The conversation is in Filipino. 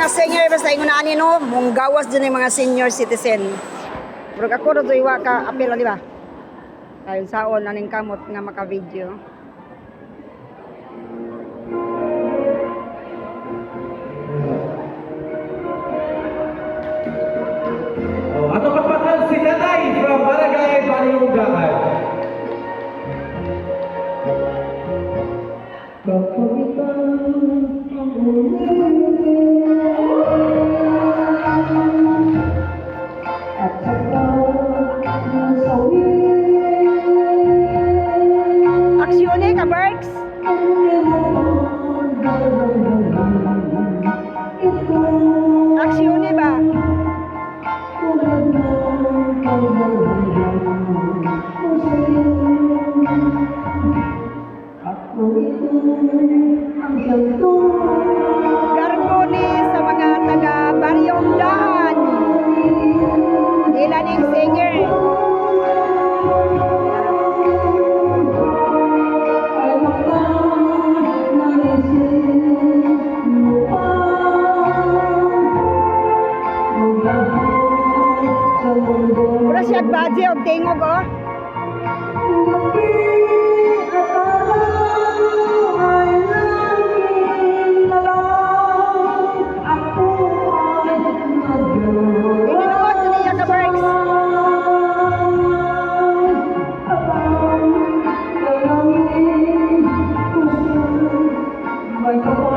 mga senior basta ingon ani no, mong gawas din yung mga senior citizen. Pero ako ro iwa ka apel di ba? Ayun saon naning kamot nga maka-video. Ato kapatan si Tatay from Barangay Paniungaan. Aksyon ka, Berks? Aksyon ba? Garmoni sa mga taga Baryong Daan. Ilan yung singer? Mura siya badge o tingog oh. Inunuot sa niya ka, Berks. May kapal